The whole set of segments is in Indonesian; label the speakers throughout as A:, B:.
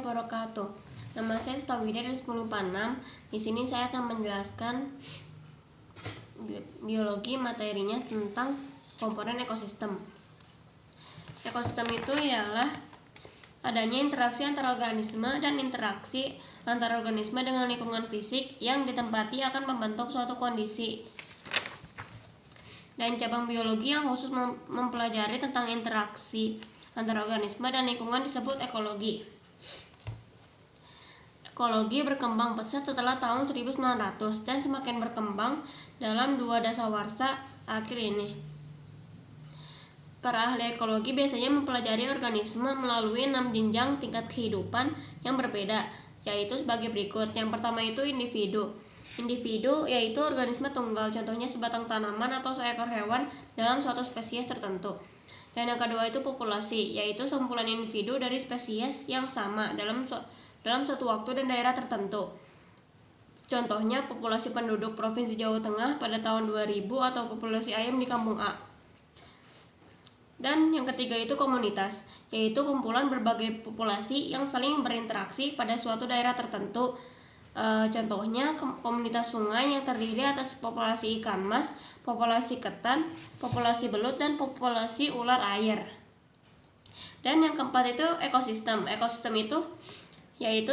A: wabarakatuh. Nama saya Stawida dari 1046. Di sini saya akan menjelaskan biologi materinya tentang komponen ekosistem. Ekosistem itu ialah adanya interaksi antar organisme dan interaksi antar organisme dengan lingkungan fisik yang ditempati akan membentuk suatu kondisi. Dan cabang biologi yang khusus mempelajari tentang interaksi antar organisme dan lingkungan disebut ekologi. Ekologi berkembang pesat setelah tahun 1900 dan semakin berkembang dalam 2 dasawarsa akhir ini. Para ahli ekologi biasanya mempelajari organisme melalui 6 jenjang tingkat kehidupan yang berbeda, yaitu sebagai berikut. Yang pertama itu individu. Individu yaitu organisme tunggal, contohnya sebatang tanaman atau seekor hewan dalam suatu spesies tertentu. Dan yang kedua itu populasi, yaitu sekumpulan individu dari spesies yang sama dalam suatu waktu dan daerah tertentu. Contohnya populasi penduduk Provinsi Jawa Tengah pada tahun 2000 atau populasi ayam di Kampung A. Dan yang ketiga itu komunitas, yaitu kumpulan berbagai populasi yang saling berinteraksi pada suatu daerah tertentu. Contohnya komunitas sungai yang terdiri atas populasi ikan mas, populasi ketan, populasi belut, dan populasi ular air. Dan yang keempat itu ekosistem. Ekosistem itu yaitu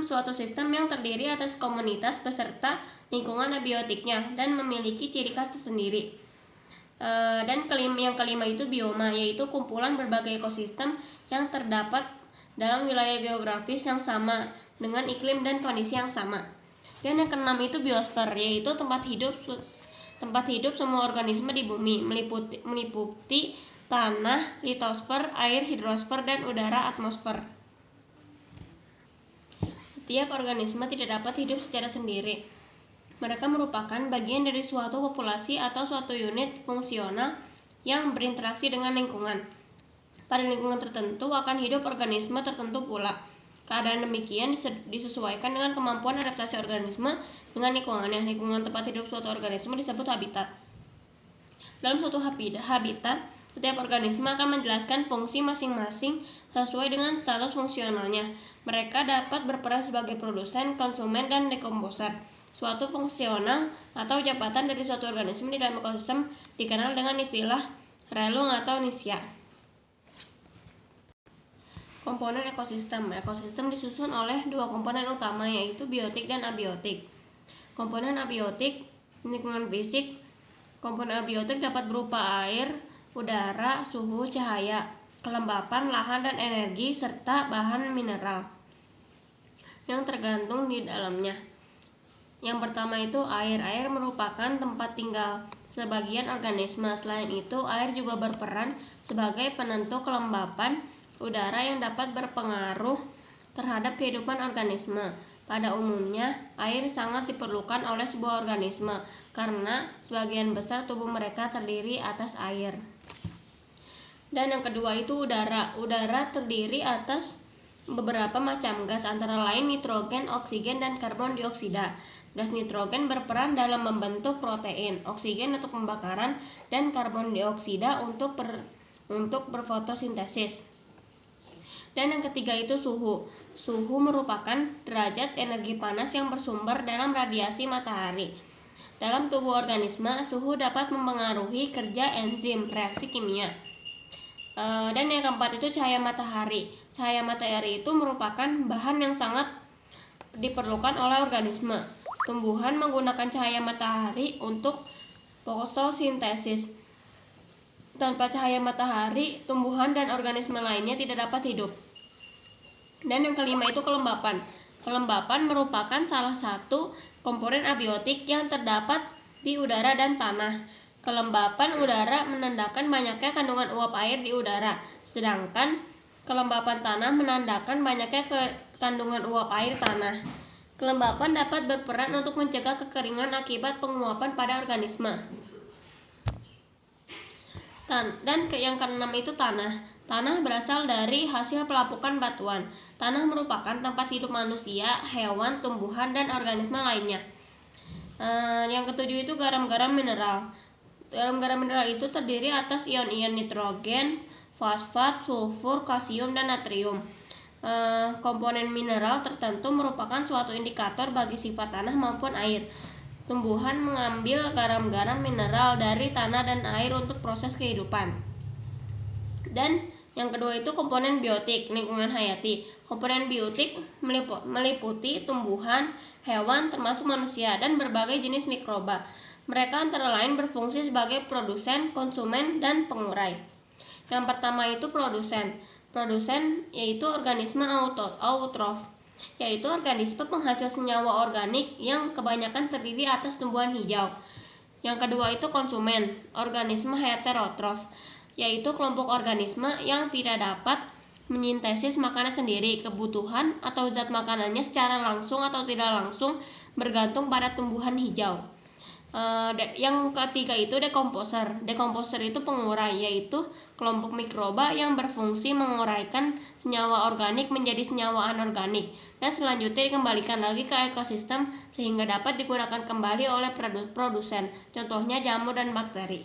A: suatu sistem yang terdiri atas komunitas beserta lingkungan abiotiknya dan memiliki ciri khas tersendiri. Dan yang kelima itu bioma, yaitu kumpulan berbagai ekosistem yang terdapat dalam wilayah geografis yang sama dengan iklim dan kondisi yang sama. Dan yang keenam itu biosfer, yaitu tempat hidup semua organisme di bumi, meliputi tanah, litosfer, air, hidrosfer, dan udara, atmosfer. Setiap organisme tidak dapat hidup secara sendiri. Mereka merupakan bagian dari suatu populasi atau suatu unit fungsional yang berinteraksi dengan lingkungan. Pada lingkungan tertentu akan hidup organisme tertentu pula. Keadaan demikian disesuaikan dengan kemampuan adaptasi organisme dengan lingkungannya. Lingkungan tempat hidup suatu organisme disebut habitat. Dalam suatu habitat, setiap organisme akan menjelaskan fungsi masing-masing sesuai dengan status fungsionalnya. Mereka dapat berperan sebagai produsen, konsumen, dan dekomposer. Suatu fungsional atau jabatan dari suatu organisme di dalam ekosistem dikenal dengan istilah relung atau nisya. Komponen ekosistem. Ekosistem disusun oleh 2 komponen utama, yaitu biotik dan abiotik. Komponen abiotik, lingkungan fisik. Komponen abiotik dapat berupa air, udara, suhu, cahaya, kelembapan, lahan, dan energi, serta bahan mineral yang tergantung di dalamnya. Yang pertama itu air. Air merupakan tempat tinggal sebagian organisme. Selain itu, air juga berperan sebagai penentu kelembapan udara yang dapat berpengaruh terhadap kehidupan organisme. Pada umumnya, air sangat diperlukan oleh sebuah organisme karena sebagian besar tubuh mereka terdiri atas air. Dan yang kedua itu udara. Udara terdiri atas beberapa macam gas, antara lain nitrogen, oksigen, dan karbon dioksida. Gas nitrogen berperan dalam membentuk protein, oksigen untuk pembakaran, dan karbon dioksida untuk berfotosintesis. Dan yang ketiga itu suhu. Suhu merupakan derajat energi panas yang bersumber dalam radiasi matahari. Dalam tubuh organisme, suhu dapat mempengaruhi kerja enzim, reaksi kimia. Dan yang keempat itu cahaya matahari. Cahaya matahari itu merupakan bahan yang sangat diperlukan oleh organisme. Tumbuhan menggunakan cahaya matahari untuk fotosintesis. Tanpa cahaya matahari, tumbuhan dan organisme lainnya tidak dapat hidup. Dan yang kelima itu kelembapan. Kelembapan merupakan salah satu komponen abiotik yang terdapat di udara dan tanah. Kelembapan udara menandakan banyaknya kandungan uap air di udara, sedangkan kelembapan tanah menandakan banyaknya kandungan uap air tanah. Kelembapan dapat berperan untuk mencegah kekeringan akibat penguapan pada organisme. Dan yang keenam itu tanah. Tanah berasal dari hasil pelapukan batuan. Tanah merupakan tempat hidup manusia, hewan, tumbuhan, dan organisme lainnya. Yang ketujuh itu garam-garam mineral. Garam-garam mineral itu terdiri atas ion-ion nitrogen, fosfat, sulfur, kalsium, dan natrium. Komponen mineral tertentu merupakan suatu indikator bagi sifat tanah maupun air. Tumbuhan mengambil garam-garam mineral dari tanah dan air untuk proses kehidupan. Dan yang kedua itu komponen biotik, lingkungan hayati. Komponen biotik meliputi tumbuhan, hewan, termasuk manusia, dan berbagai jenis mikroba. Mereka antara lain berfungsi sebagai produsen, konsumen, dan pengurai. Yang pertama itu produsen. Produsen yaitu organisme autotrof, yaitu organisme penghasil senyawa organik yang kebanyakan terdiri atas tumbuhan hijau. Yang kedua itu konsumen, organisme heterotrof, yaitu kelompok organisme yang tidak dapat menyintesis makanan sendiri. Kebutuhan atau zat makanannya secara langsung atau tidak langsung bergantung pada tumbuhan hijau. Yang ketiga itu dekomposer. Dekomposer itu pengurai, yaitu kelompok mikroba yang berfungsi menguraikan senyawa organik menjadi senyawa anorganik dan selanjutnya dikembalikan lagi ke ekosistem sehingga dapat digunakan kembali oleh produsen, contohnya jamur dan bakteri.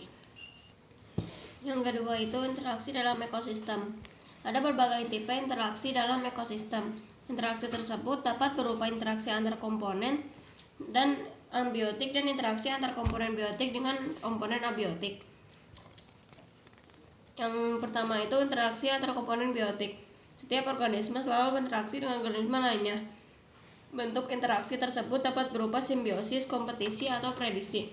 A: Yang kedua itu interaksi dalam ekosistem. Ada berbagai tipe interaksi dalam ekosistem. Interaksi tersebut dapat berupa interaksi antar komponen dan ambiotik dan interaksi antar komponen biotik dengan komponen abiotik. Yang pertama itu interaksi antar komponen biotik. Setiap organisme selalu berinteraksi dengan organisme lainnya. Bentuk interaksi tersebut dapat berupa simbiosis, kompetisi, atau prediksi.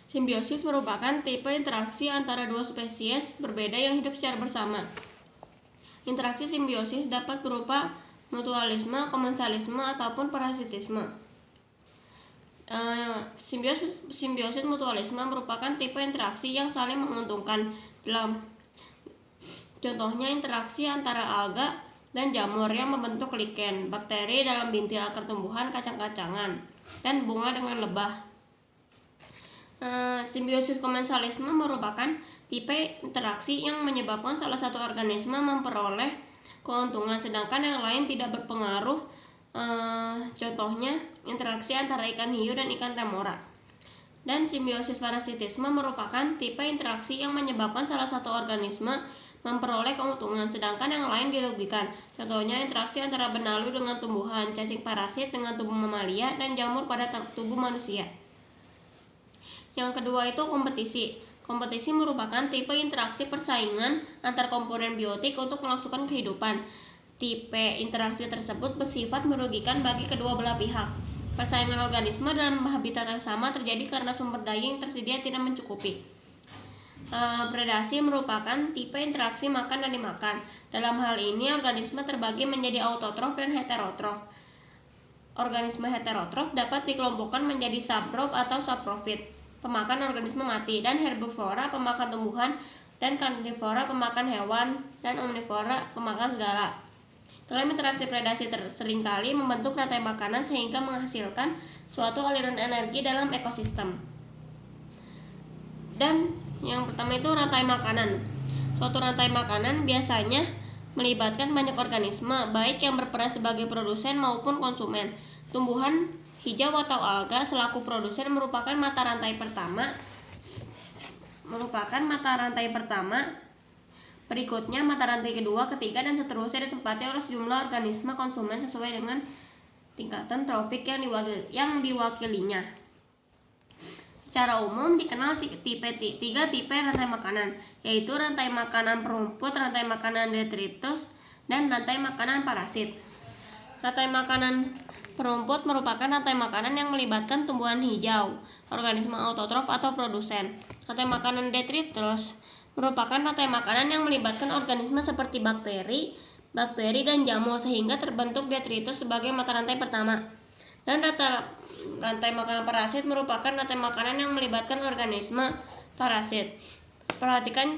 A: Simbiosis merupakan tipe interaksi antara dua spesies berbeda yang hidup secara bersama. Interaksi simbiosis dapat berupa mutualisme, komensalisme, ataupun parasitisme. Simbiosis mutualisme merupakan tipe interaksi yang saling menguntungkan. Contohnya interaksi antara alga dan jamur yang membentuk lichen, bakteri dalam bintil akar tumbuhan, kacang-kacangan, dan bunga dengan lebah. Simbiosis komensalisme merupakan tipe interaksi yang menyebabkan salah satu organisme memperoleh keuntungan sedangkan yang lain tidak berpengaruh. Contohnya interaksi antara ikan hiu dan ikan temora. Dan simbiosis parasitisme merupakan tipe interaksi yang menyebabkan salah satu organisme memperoleh keuntungan sedangkan yang lain dirugikan. Contohnya interaksi antara benalu dengan tumbuhan, cacing parasit dengan tubuh mamalia, dan jamur pada tubuh manusia. Yang kedua itu kompetisi. Kompetisi merupakan tipe interaksi persaingan antar komponen biotik untuk kelangsungan kehidupan. Tipe interaksi tersebut bersifat merugikan bagi kedua belah pihak. Persaingan organisme dalam habitat yang sama terjadi karena sumber daya yang tersedia tidak mencukupi. Predasi merupakan tipe interaksi makan dan dimakan. Dalam hal ini organisme terbagi menjadi autotrof dan heterotrof. Organisme heterotrof dapat dikelompokkan menjadi saprof atau saprofit, pemakan organisme mati, dan herbivora, pemakan tumbuhan, dan karnivora, pemakan hewan, dan omnivora, pemakan segala. Dalam interaksi predasi seringkali membentuk rantai makanan sehingga menghasilkan suatu aliran energi dalam ekosistem. Dan yang pertama itu rantai makanan. Suatu rantai makanan biasanya melibatkan banyak organisme, baik yang berperan sebagai produsen maupun konsumen. Tumbuhan hijau atau alga selaku produsen merupakan mata rantai pertama. Berikutnya mata rantai kedua, ketiga, dan seterusnya ditempati oleh sejumlah organisme konsumen sesuai dengan tingkatan trofik yang diwakilinya. Secara umum dikenal tiga tipe rantai makanan, yaitu rantai makanan perumput, rantai makanan detritus, dan rantai makanan parasit. Rantai makanan perumput merupakan rantai makanan yang melibatkan tumbuhan hijau, organisme autotrof atau produsen. Rantai makanan detritus merupakan rantai makanan yang melibatkan organisme seperti bakteri, dan jamur sehingga terbentuk detritus sebagai mata rantai pertama. Dan rantai makanan parasit merupakan rantai makanan yang melibatkan organisme parasit. Perhatikan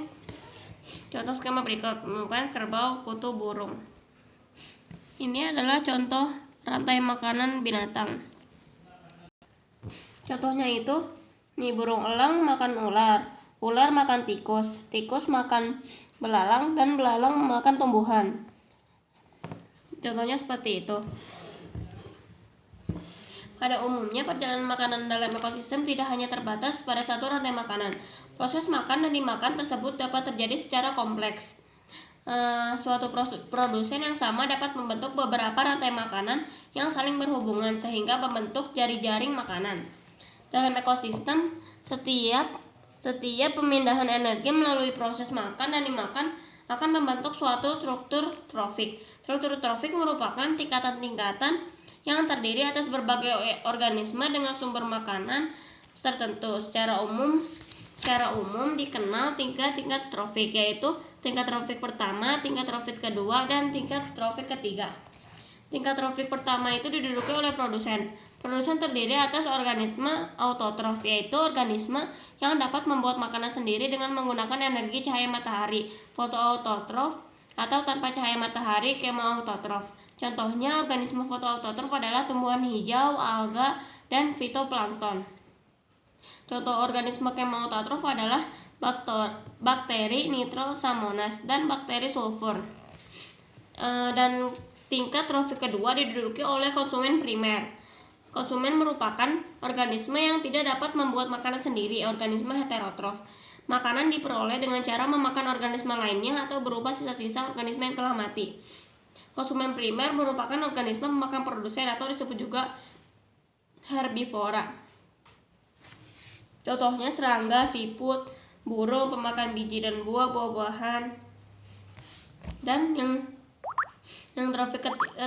A: contoh skema berikut, merupakan kerbau, kutu, burung. Ini adalah contoh rantai makanan binatang. Contohnya itu, burung elang makan ular, ular makan tikus, tikus makan belalang, dan belalang makan tumbuhan. Contohnya seperti itu. Pada umumnya, perjalanan makanan dalam ekosistem tidak hanya terbatas pada satu rantai makanan. Proses makan dan dimakan tersebut dapat terjadi secara kompleks. suatu produsen yang sama dapat membentuk beberapa rantai makanan yang saling berhubungan sehingga membentuk jaring makanan. Dalam ekosistem, setiap pemindahan energi melalui proses makan dan dimakan akan membentuk suatu struktur trofik. Struktur trofik merupakan tingkatan-tingkatan yang terdiri atas berbagai organisme dengan sumber makanan tertentu. Secara umum dikenal tingkat trofik, yaitu tingkat trofik pertama, tingkat trofik kedua, dan tingkat trofik ketiga. Tingkat trofik pertama itu diduduki oleh produsen. Produsen terdiri atas organisme autotrof, yaitu organisme yang dapat membuat makanan sendiri dengan menggunakan energi cahaya matahari, fotoautotrof, atau tanpa cahaya matahari, kemoautotrof. Contohnya organisme fotoautotrof adalah tumbuhan hijau, alga, dan fitoplankton. Contoh organisme kemoautotrof adalah bakteri Nitrosamonas dan bakteri sulfur. Dan tingkat trofik kedua diduduki oleh konsumen primer. Konsumen merupakan organisme yang tidak dapat membuat makanan sendiri, organisme heterotrof. Makanan diperoleh dengan cara memakan organisme lainnya atau berupa sisa-sisa organisme yang telah mati. Konsumen primer merupakan organisme pemakan produsen atau disebut juga herbivora. Contohnya serangga, siput, burung pemakan biji dan buah-buahan. Dan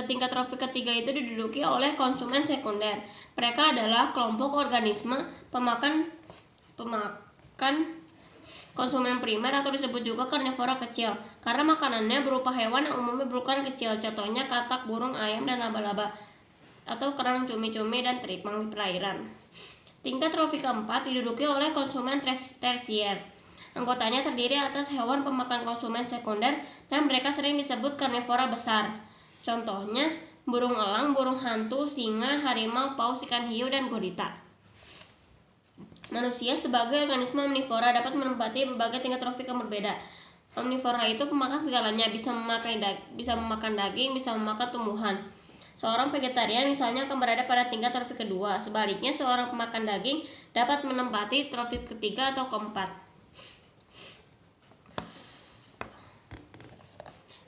A: tingkat trofik ketiga itu diduduki oleh konsumen sekunder. Mereka adalah kelompok organisme pemakan konsumen primer atau disebut juga karnivora kecil, karena makanannya berupa hewan yang umumnya berukuran kecil. Contohnya katak, burung, ayam, dan laba-laba, atau kerang, cumi-cumi, dan teripang di perairan. Tingkat trofik keempat diduduki oleh konsumen tersier. Anggotanya terdiri atas hewan pemakan konsumen sekunder dan mereka sering disebut karnivora besar. Contohnya burung elang, burung hantu, singa, harimau, paus, ikan hiu, dan gurita. Manusia sebagai organisme omnivora dapat menempati berbagai tingkat trofik yang berbeda. Omnivora itu pemakan segalanya, bisa memakan daging, bisa memakan tumbuhan. Seorang vegetarian misalnya akan berada pada tingkat trofik kedua. Sebaliknya, seorang pemakan daging dapat menempati trofik ketiga atau keempat.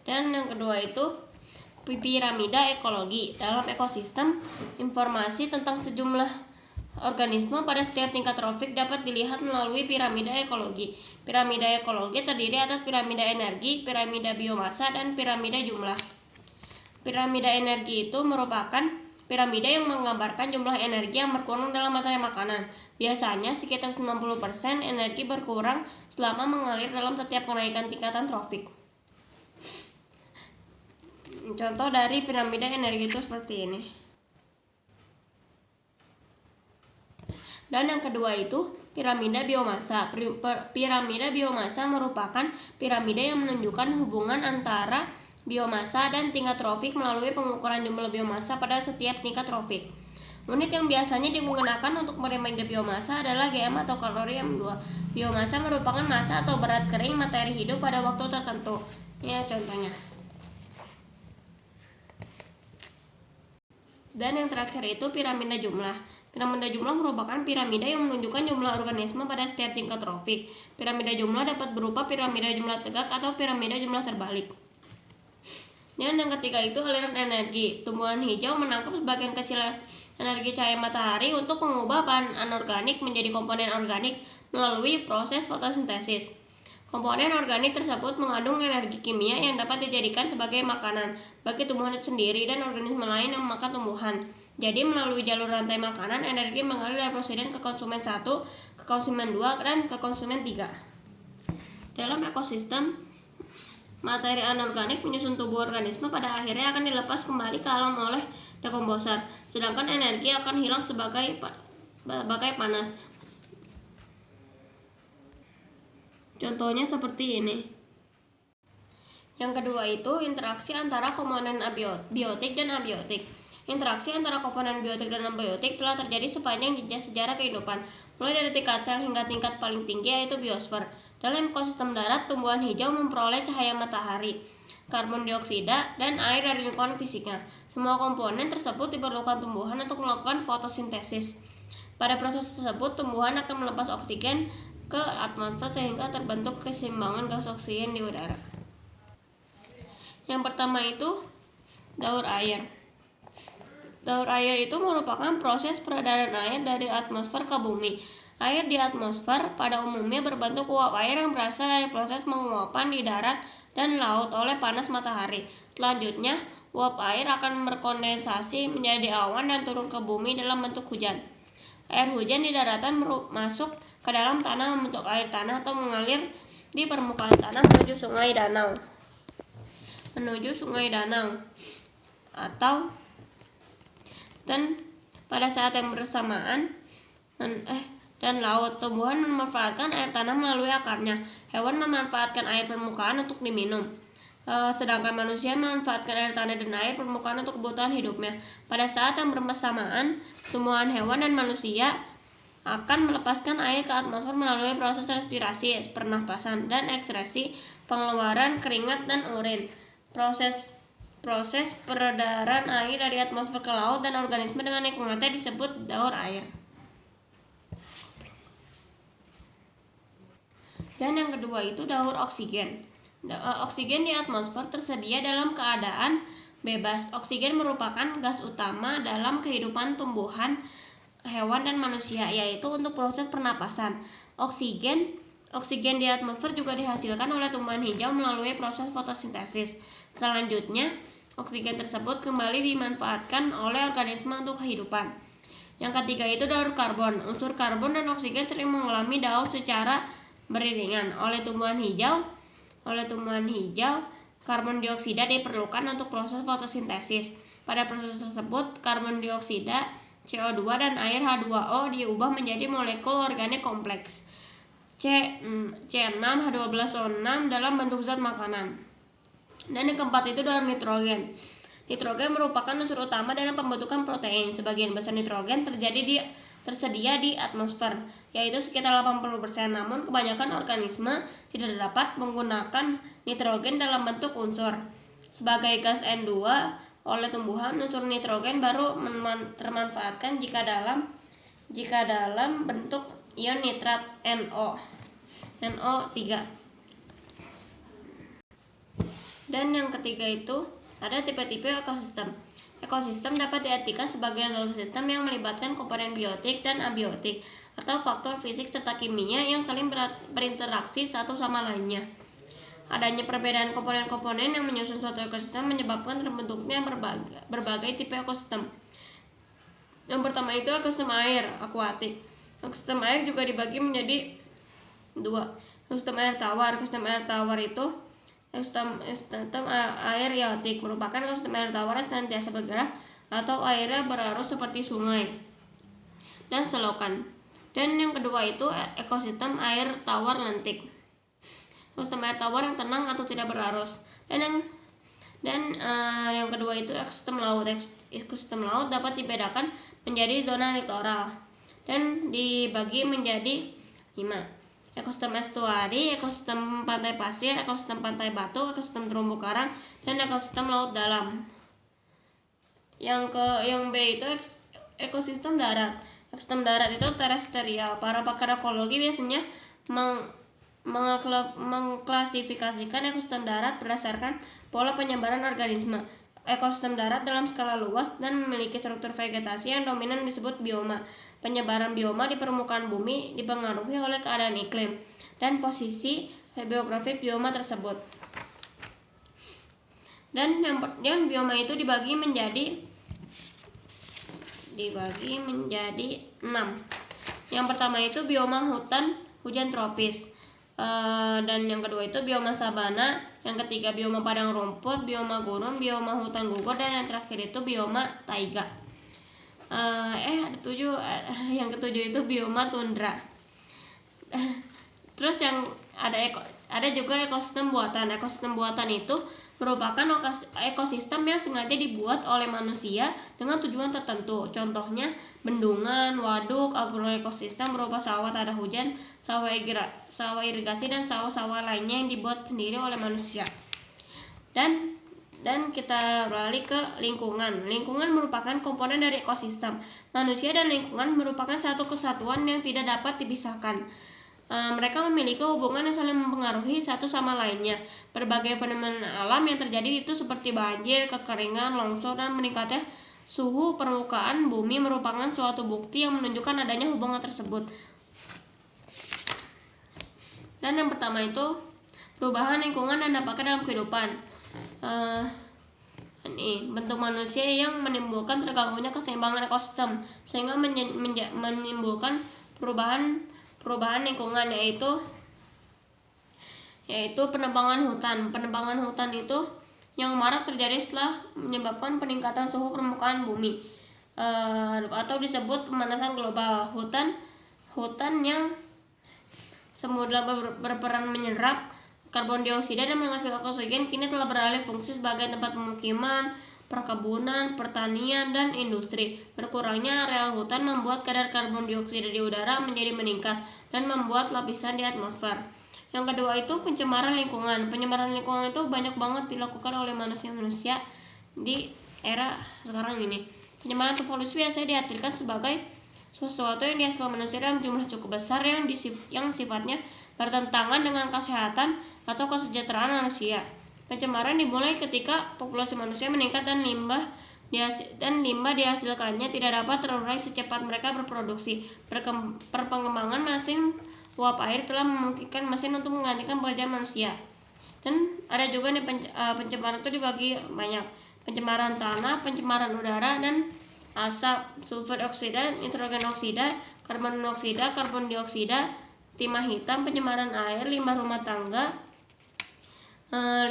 A: Dan yang kedua itu piramida ekologi. Dalam ekosistem, informasi tentang sejumlah organisme pada setiap tingkat trofik dapat dilihat melalui piramida ekologi. Piramida ekologi terdiri atas piramida energi, piramida biomasa, dan piramida jumlah. Piramida energi itu merupakan piramida yang menggambarkan jumlah energi yang berkurang dalam materi makanan. Biasanya sekitar 90% energi berkurang selama mengalir dalam setiap kenaikan tingkatan trofik. Contoh dari piramida energi itu seperti ini. Dan yang kedua itu piramida biomasa. Piramida biomasa merupakan piramida yang menunjukkan hubungan antara biomasa dan tingkat trofik melalui pengukuran jumlah biomasa pada setiap tingkat trofik. Unit yang biasanya digunakan untuk piramida biomasa adalah GM atau kalori M2. Biomasa merupakan massa atau berat kering materi hidup pada waktu tertentu. Ya, contohnya. Dan yang terakhir itu piramida jumlah. Piramida jumlah merupakan piramida yang menunjukkan jumlah organisme pada setiap tingkat trofik. Piramida jumlah dapat berupa piramida jumlah tegak atau piramida jumlah terbalik. Dan yang ketiga itu aliran energi. Tumbuhan hijau menangkap sebagian kecil energi cahaya matahari untuk mengubah bahan anorganik menjadi komponen organik melalui proses fotosintesis. Komponen organik tersebut mengandung energi kimia yang dapat dijadikan sebagai makanan bagi tumbuhan itu sendiri dan organisme lain yang memakan tumbuhan. Jadi melalui jalur rantai makanan, energi mengalir dari presiden ke konsumen 1, ke konsumen 2, dan ke konsumen 3. Dalam ekosistem, materi anorganik menyusun tubuh organisme pada akhirnya akan dilepas kembali ke alam oleh dekomposer, sedangkan energi akan hilang sebagai panas. Contohnya seperti ini. Yang kedua itu interaksi antara komponen biotik dan abiotik. Interaksi antara komponen biotik dan abiotik telah terjadi sepanjang sejarah kehidupan, mulai dari tingkat sel hingga tingkat paling tinggi yaitu biosfer. Dalam ekosistem darat, tumbuhan hijau memperoleh cahaya matahari, karbon dioksida, dan air dari lingkungan fisiknya. Semua komponen tersebut diperlukan tumbuhan untuk melakukan fotosintesis. Pada proses tersebut, tumbuhan akan melepas oksigen ke atmosfer sehingga terbentuk keseimbangan gas oksigen di udara. Yang pertama itu daur air. Daur air itu merupakan proses peredaran air dari atmosfer ke bumi. Air di atmosfer pada umumnya berbentuk uap air yang berasal dari proses penguapan di darat dan laut oleh panas matahari. Selanjutnya, uap air akan berkondensasi menjadi awan dan turun ke bumi dalam bentuk hujan. Air hujan di daratan masuk ke dalam tanah membentuk air tanah atau mengalir di permukaan tanah menuju sungai danau. Dan pada saat yang bersamaan dan laut, tumbuhan memanfaatkan air tanah melalui akarnya. Hewan memanfaatkan air permukaan untuk diminum. Sedangkan manusia memanfaatkan air tanah dan air permukaan untuk kebutuhan hidupnya. Pada saat yang bersamaan, tumbuhan, hewan, dan manusia akan melepaskan air ke atmosfer melalui proses respirasi, pernapasan, dan ekskresi, pengeluaran keringat dan urin. Proses peredaran air dari atmosfer ke laut dan organisme dengan lingkungannya disebut daur air. Dan yang kedua itu daur oksigen. Oksigen di atmosfer tersedia dalam keadaan bebas. Oksigen merupakan gas utama dalam kehidupan tumbuhan, hewan, dan manusia, yaitu untuk proses pernapasan. Oksigen di atmosfer juga dihasilkan oleh tumbuhan hijau melalui proses fotosintesis. Selanjutnya, oksigen tersebut kembali dimanfaatkan oleh organisme untuk kehidupan. Yang ketiga itu daur karbon. Unsur karbon dan oksigen sering mengalami daur secara beriringan. Oleh tumbuhan hijau, karbon dioksida diperlukan untuk proses fotosintesis. Pada proses tersebut, karbon dioksida, CO2, dan air H2O diubah menjadi molekul organik kompleks C6H12O6 dalam bentuk zat makanan. Dan yang keempat itu daur nitrogen. Nitrogen merupakan unsur utama dalam pembentukan protein. Sebagian besar nitrogen tersedia di atmosfer, yaitu sekitar 80%. Namun kebanyakan organisme tidak dapat menggunakan nitrogen dalam bentuk unsur. Sebagai gas N2 oleh tumbuhan, unsur nitrogen baru termanfaatkan jika dalam bentuk ion nitrat NO3. Dan yang ketiga itu ada tipe-tipe ekosistem. Ekosistem dapat diartikan sebagai suatu sistem yang melibatkan komponen biotik dan abiotik atau faktor fisik serta kimia yang saling berinteraksi satu sama lainnya. Adanya perbedaan komponen-komponen yang menyusun suatu ekosistem menyebabkan terbentuknya berbagai tipe ekosistem. Yang pertama itu ekosistem air, akuatik. Ekosistem air juga dibagi menjadi dua. Ekosistem air tawar. Ekosistem air tawar itu ekosistem air yaotik, merupakan ekosistem air tawar yang senantiasa bergerak atau airnya berarus seperti sungai dan selokan. Dan yang kedua itu ekosistem air tawar lentik. Ekosistem air tawar yang tenang atau tidak berarus. Dan yang kedua itu ekosistem laut. Ekosistem laut dapat dibedakan menjadi zona litoral dan dibagi menjadi 5. Ekosistem estuari, ekosistem pantai pasir, ekosistem pantai batu, ekosistem terumbu karang, dan ekosistem laut dalam. Yang B itu ekosistem darat. Ekosistem darat itu terestrial. Para pakar ekologi biasanya mengklasifikasikan ekosistem darat berdasarkan pola penyebaran organisme. Ekosistem darat dalam skala luas dan memiliki struktur vegetasi yang dominan disebut bioma. Penyebaran bioma di permukaan bumi dipengaruhi oleh keadaan iklim dan posisi geografis bioma tersebut. Dan yang bioma itu dibagi menjadi 6. Yang pertama itu bioma hujan tropis. Dan yang kedua itu bioma sabana, yang ketiga bioma padang rumput, bioma gurun, bioma hutan gugur, dan yang terakhir itu bioma taiga. Yang ketujuh itu bioma tundra. Terus yang ada juga ekosistem buatan. Ekosistem buatan itu merupakan ekosistem yang sengaja dibuat oleh manusia dengan tujuan tertentu. Contohnya bendungan, waduk, agroekosistem berupa sawah tada hujan, sawah irigasi, dan sawah-sawah lainnya yang dibuat sendiri oleh manusia. Dan kita beralih ke lingkungan. Lingkungan merupakan komponen dari ekosistem. Manusia dan lingkungan merupakan satu kesatuan yang tidak dapat dipisahkan. Mereka memiliki hubungan yang saling mempengaruhi satu sama lainnya. Berbagai fenomena alam yang terjadi itu seperti banjir, kekeringan, longsor, dan meningkatnya suhu permukaan bumi merupakan suatu bukti yang menunjukkan adanya hubungan tersebut. Dan yang pertama itu perubahan lingkungan dan dampaknya dalam kehidupan. Ini bentuk manusia yang menimbulkan terganggunya keseimbangan ekosistem sehingga menimbulkan perubahan lingkungan, yaitu penebangan hutan. Penebangan hutan itu yang marak terjadi setelah menyebabkan peningkatan suhu permukaan bumi, atau disebut pemanasan global. Hutan yang semula berperan menyerap karbon dioksida dan menghasilkan oksigen kini telah beralih fungsi sebagai tempat pemukiman, perkebunan, pertanian, dan industri. Berkurangnya area hutan membuat kadar karbon dioksida di udara menjadi meningkat dan membuat lapisan di atmosfer. Yang kedua itu pencemaran lingkungan. Pencemaran lingkungan itu banyak banget dilakukan oleh manusia di era sekarang ini. Pencemaran atau polusi biasanya diartikan sebagai sesuatu yang dihasilkan manusia dalam jumlah cukup besar yang sifatnya bertentangan dengan kesehatan atau kesejahteraan manusia. Pencemaran dimulai ketika populasi manusia meningkat dan limbah dihasilkannya tidak dapat terurai secepat mereka berproduksi. Perkembangan mesin uap air telah memungkinkan mesin untuk menggantikan pekerjaan manusia. Dan ada juga nih pencemaran itu dibagi banyak. Pencemaran tanah, pencemaran udara, dan asap, sulfur oksida, nitrogen oksida, karbon monoksida, karbon dioksida, timah hitam, pencemaran air, limbah rumah tangga,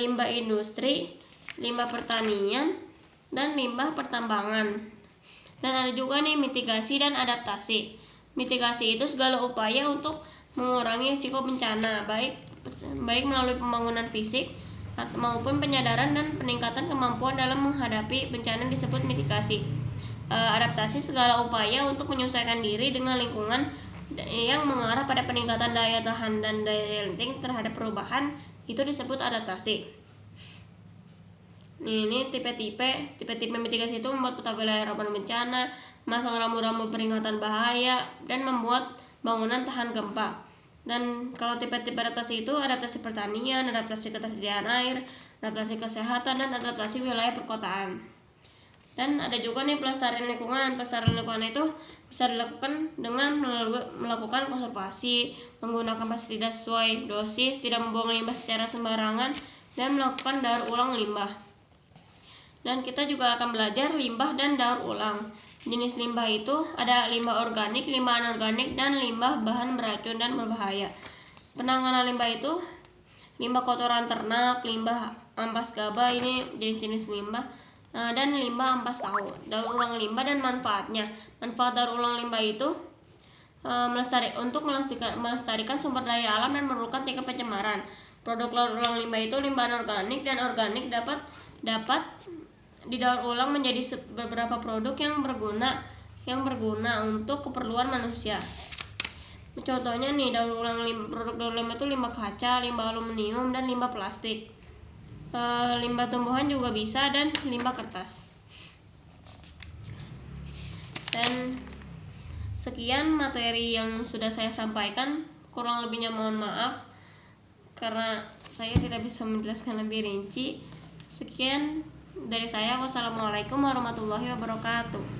A: limbah industri, limbah pertanian, dan limbah pertambangan. Dan ada juga nih mitigasi dan adaptasi. Mitigasi itu segala upaya untuk mengurangi risiko bencana, baik melalui pembangunan fisik maupun penyadaran dan peningkatan kemampuan dalam menghadapi bencana disebut mitigasi. Adaptasi segala upaya untuk menyesuaikan diri dengan lingkungan yang mengarah pada peningkatan daya tahan dan daya lenting terhadap perubahan itu disebut adaptasi. Ini tipe-tipe mitigasi itu membuat peta wilayah rawan bencana, memasang rambu-rambu peringatan bahaya, dan membuat bangunan tahan gempa. Dan kalau tipe-tipe adaptasi itu adaptasi pertanian, adaptasi ketersediaan air, adaptasi kesehatan, dan adaptasi wilayah perkotaan. Dan ada juga nih pelestarian lingkungan. Pelestarian lingkungan itu bisa dilakukan dengan melakukan konservasi, menggunakan pestisida sesuai dosis, tidak membuang limbah secara sembarangan, dan melakukan daur ulang limbah. Dan kita juga akan belajar limbah dan daur ulang. Jenis limbah itu ada limbah organik, limbah anorganik, dan limbah bahan beracun dan berbahaya. Penanganan limbah itu limbah kotoran ternak, limbah ampas gabah, ini jenis-jenis limbah, dan limbah ampas tahu. Daur ulang limbah dan manfaatnya. Manfaat daur ulang limbah itu melestarikan sumber daya alam dan menurunkan tingkat pencemaran. Produk daur ulang limbah itu limbah anorganik dan organik dapat didaur ulang menjadi beberapa produk yang berguna untuk keperluan manusia. Contohnya nih, produk daur ulang itu limbah kaca, limbah aluminium, dan limbah plastik. Limbah tumbuhan juga bisa, dan limbah kertas. Dan sekian materi yang sudah saya sampaikan, kurang lebihnya mohon maaf karena saya tidak bisa menjelaskan lebih rinci. Sekian dari saya. Wassalamualaikum warahmatullahi wabarakatuh.